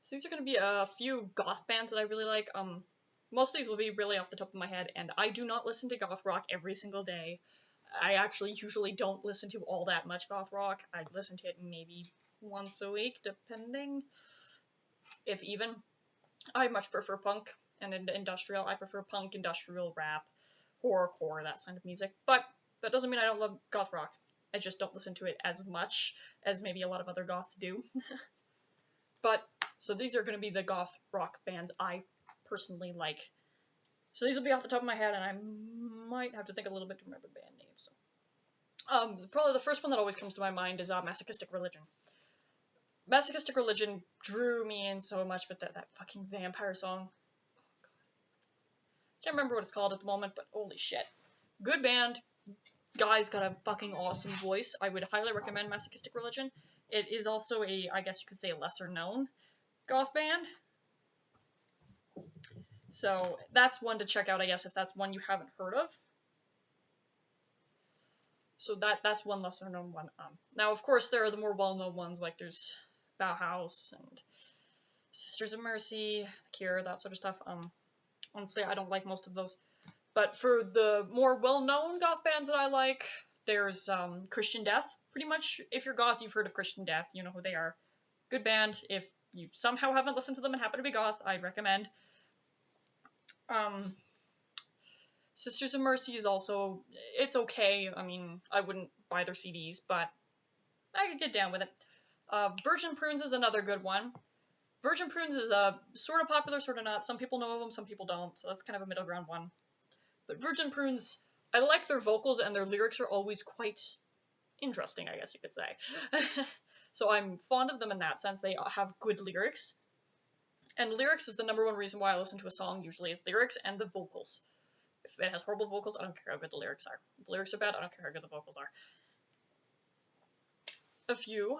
So these are going to be a few goth bands that I really like. Most of these will be really off the top of my head, and I do not listen to goth rock every single day. I actually usually don't listen to all that much goth rock. I listen to it maybe once a week, depending, if even. I much prefer punk and industrial. I prefer punk, industrial, rap, horrorcore, that kind of music. But that doesn't mean I don't love goth rock. I just don't listen to it as much as maybe a lot of other goths do. But, so these are going to be the goth rock bands I personally like. So these will be off the top of my head, and I might have to think a little bit to remember band names. So, probably the first one that always comes to my mind is Masochistic Religion. Masochistic Religion drew me in so much with that fucking vampire song. Can't remember what it's called at the moment, but holy shit. Good band. Guy's got a fucking awesome voice. I would highly recommend Masochistic Religion. It is also I guess you could say, a lesser known goth band. So that's one to check out, I guess, if that's one you haven't heard of. So that's one lesser known one. Now, of course, there are the more well-known ones, like there's Bauhaus and Sisters of Mercy, The Cure, that sort of stuff. Honestly, I don't like most of those. But for the more well-known goth bands that I like, there's Christian Death. Pretty much, if you're goth, you've heard of Christian Death. You know who they are. Good band. If you somehow haven't listened to them and happen to be goth, I recommend. Sisters of Mercy is also, it's okay. I mean, I wouldn't buy their CDs, but I could get down with it. Virgin Prunes is another good one. Virgin Prunes is sort of popular, sort of not. Some people know of them, some people don't, so that's kind of a middle ground one. But Virgin Prunes, I like their vocals, and their lyrics are always quite interesting, I guess you could say. So I'm fond of them in that sense. They have good lyrics. And lyrics is the number one reason why I listen to a song, usually, is lyrics and the vocals. If it has horrible vocals, I don't care how good the lyrics are. If the lyrics are bad, I don't care how good the vocals are. A few.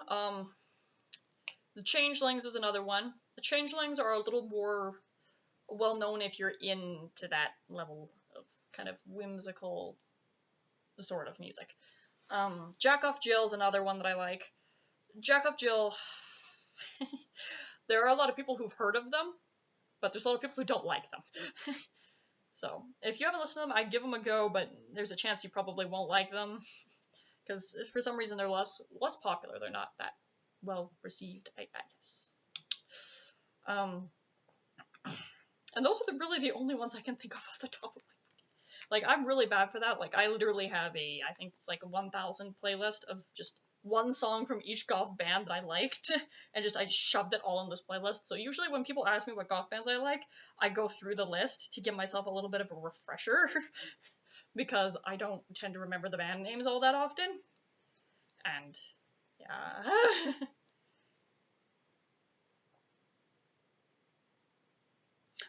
The Changelings is another one. The Changelings are a little more well-known if you're into that level of kind of whimsical sort of music. Jack Off Jill is another one that I like. Jack Off Jill, there are a lot of people who've heard of them, but there's a lot of people who don't like them. So, if you haven't listened to them, I'd give them a go, but there's a chance you probably won't like them, because for some reason they're less popular. They're not that well received, I guess. And those are really the only ones I can think of off the top of my head. Like, I'm really bad for that. Like, I literally have I think it's like a 1,000 playlist of just one song from each goth band that I liked, and I shoved it all in this playlist. So usually when people ask me what goth bands I like, I go through the list to give myself a little bit of a refresher, because I don't tend to remember the band names all that often. And, yeah.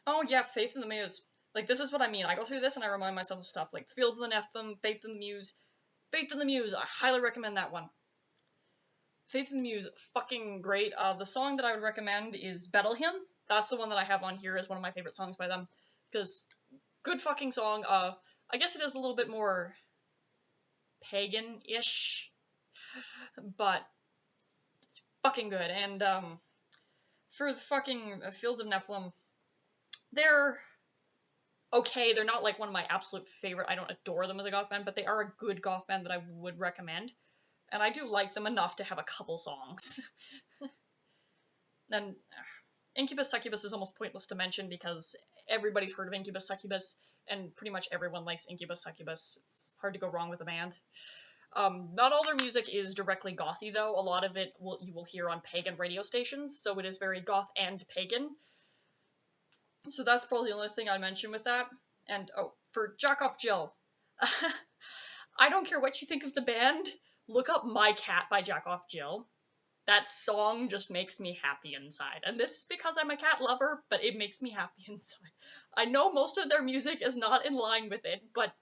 Oh yeah, Faith in the Muse. Like, this is what I mean. I go through this and I remind myself of stuff like Fields of the Nephilim, Faith in the Muse. Faith in the Muse, I highly recommend that one. Faith in the Muse, fucking great. The song that I would recommend is Battle Hymn. That's the one that I have on here as one of my favorite songs by them. Because, good fucking song. I guess it is a little bit more pagan-ish, but it's fucking good. And, for the fucking Fields of Nephilim, they're okay. They're not like one of my absolute favorite. I don't adore them as a goth band, but they are a good goth band that I would recommend. And I do like them enough to have a couple songs. Then Incubus Succubus is almost pointless to mention because everybody's heard of Incubus Succubus, and pretty much everyone likes Incubus Succubus. It's hard to go wrong with the band. Not all their music is directly gothy, though. A lot of it you will hear on pagan radio stations, so it is very goth and pagan. So that's probably the only thing I mention with that. And, for Jack Off Jill, I don't care what you think of the band, look up My Cat by Jack Off Jill. That song just makes me happy inside. And this is because I'm a cat lover, but it makes me happy inside. I know most of their music is not in line with it, but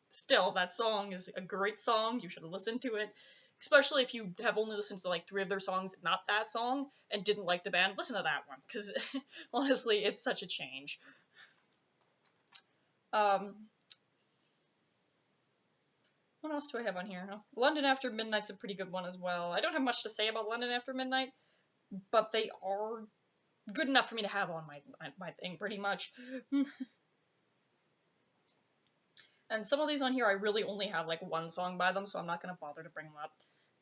still, that song is a great song. You should listen to it. Especially if you have only listened to like 3 of their songs, not that song, and didn't like the band, listen to that one, because honestly, it's such a change. What else do I have on here? London After Midnight's a pretty good one as well. I don't have much to say about London After Midnight, but they are good enough for me to have on my thing, pretty much. And some of these on here, I really only have like one song by them, so I'm not going to bother to bring them up.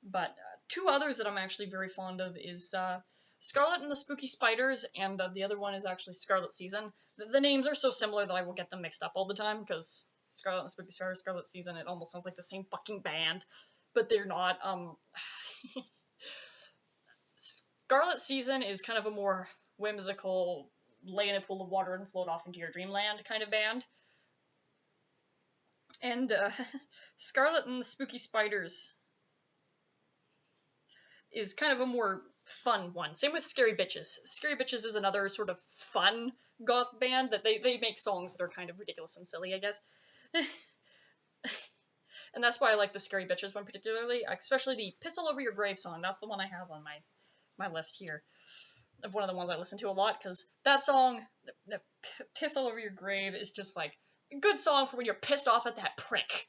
But two others that I'm actually very fond of is Scarlet and the Spooky Spiders, and the other one is actually Scarlet Season. The names are so similar that I will get them mixed up all the time, because Scarlet and the Spooky Spiders, Scarlet Season, it almost sounds like the same fucking band, but they're not. Scarlet Season is kind of a more whimsical, lay in a pool of water and float off into your dreamland kind of band. And Scarlet and the Spooky Spiders is kind of a more fun one. Same with Scary Bitches. Scary Bitches is another sort of fun goth band that they make songs that are kind of ridiculous and silly, I guess. And that's why I like the Scary Bitches one particularly, especially the Piss All Over Your Grave song. That's the one I have on my list here of one of the ones I listen to a lot, because that song, Piss All Over Your Grave, is just like a good song for when you're pissed off at that prick.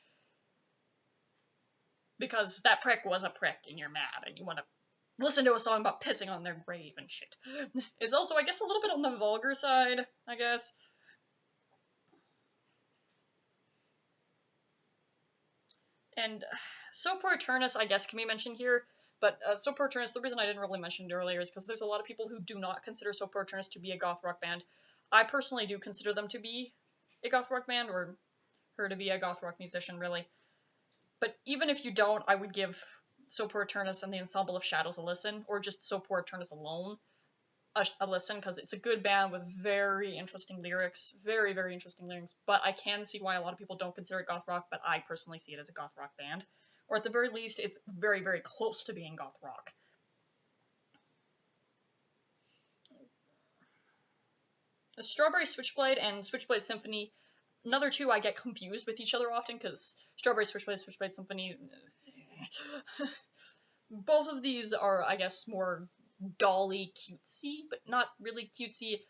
Because that prick was a prick and you're mad and you want to listen to a song about pissing on their grave and shit. It's also, I guess, a little bit on the vulgar side, I guess. And Sopor Eternus, I guess, can be mentioned here. But Sopor Eternus, the reason I didn't really mention it earlier is because there's a lot of people who do not consider Sopor Eternus to be a goth rock band. I personally do consider them to be a goth rock band, or her to be a goth rock musician, really. But even if you don't, I would give Sopor Eternus and the Ensemble of Shadows a listen, or just Sopor Eternus alone a listen, because it's a good band with very interesting lyrics, very, very interesting lyrics, but I can see why a lot of people don't consider it goth rock, but I personally see it as a goth rock band. Or at the very least, it's very, very close to being goth rock. The Strawberry Switchblade and Switchblade Symphony, another two I get confused with each other often, because Strawberry Switchblade, Switchblade Symphony, both of these are, I guess, more dolly cutesy, but not really cutesy.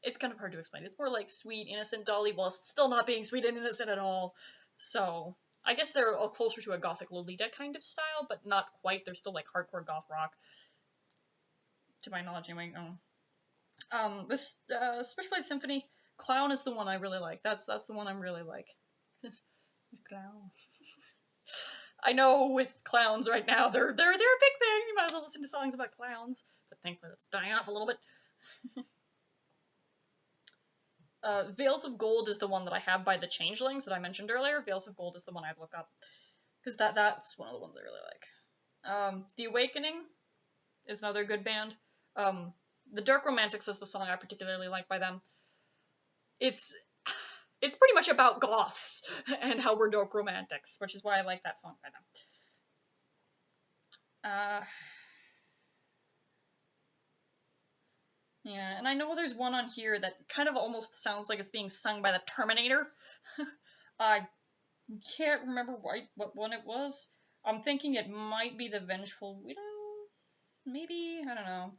It's kind of hard to explain. It's more like sweet, innocent dolly, while still not being sweet and innocent at all. So I guess they're closer to a gothic Lolita kind of style, but not quite. They're still like hardcore goth rock, to my knowledge anyway. This Switchblade Symphony, Clown is the one I really like. That's the one I'm really like. This Clown. I know with clowns right now, they're a big thing. You might as well listen to songs about clowns. But thankfully that's dying off a little bit. Veils of Gold is the one that I have by the Changelings that I mentioned earlier. Veils of Gold is the one I'd look up, because that's one of the ones I really like. The Awakening is another good band. The Dark Romantics is the song I particularly like by them. It's pretty much about goths and how we're dark romantics, which is why I like that song by them. Yeah, and I know there's one on here that kind of almost sounds like it's being sung by the Terminator. I can't remember what one it was. I'm thinking it might be the Vengeful Widow? Maybe? I don't know.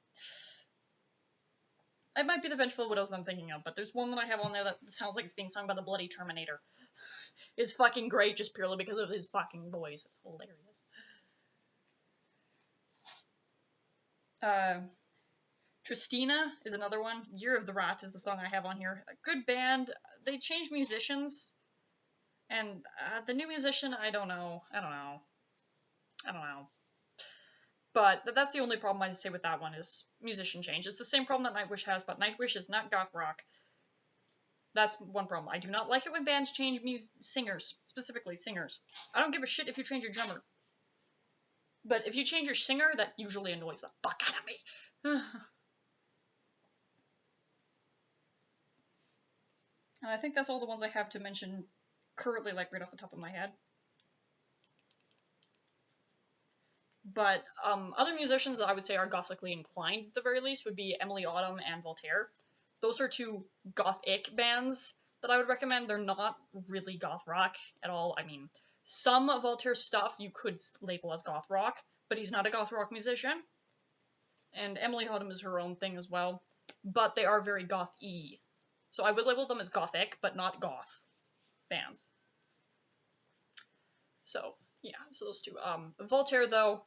It might be the Vengeful Widows that I'm thinking of, but there's one that I have on there that sounds like it's being sung by the bloody Terminator. It's fucking great just purely because of his fucking voice. It's hilarious. Tristina is another one. Year of the Rat is the song I have on here. A good band. They changed musicians. And the new musician, I don't know. But that's the only problem I say with that one is musician change. It's the same problem that Nightwish has, but Nightwish is not goth rock. That's one problem. I do not like it when bands change singers, specifically singers. I don't give a shit if you change your drummer. But if you change your singer, that usually annoys the fuck out of me. And I think that's all the ones I have to mention currently, like right off the top of my head. But other musicians that I would say are gothically inclined, at the very least, would be Emily Autumn and Voltaire. Those are two gothic bands that I would recommend. They're not really goth rock at all. I mean, some of Voltaire's stuff you could label as goth rock, but he's not a goth rock musician. And Emily Autumn is her own thing as well. But they are very goth-y. So I would label them as gothic, but not goth bands. So, yeah, so those two. Voltaire, though,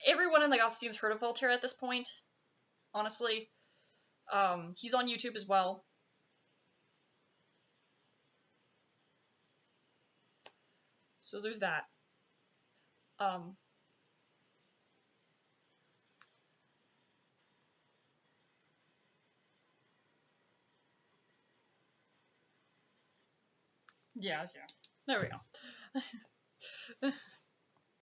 everyone in the goth scene's heard of Voltaire at this point, honestly. He's on YouTube as well. So there's that. Yeah. There we go.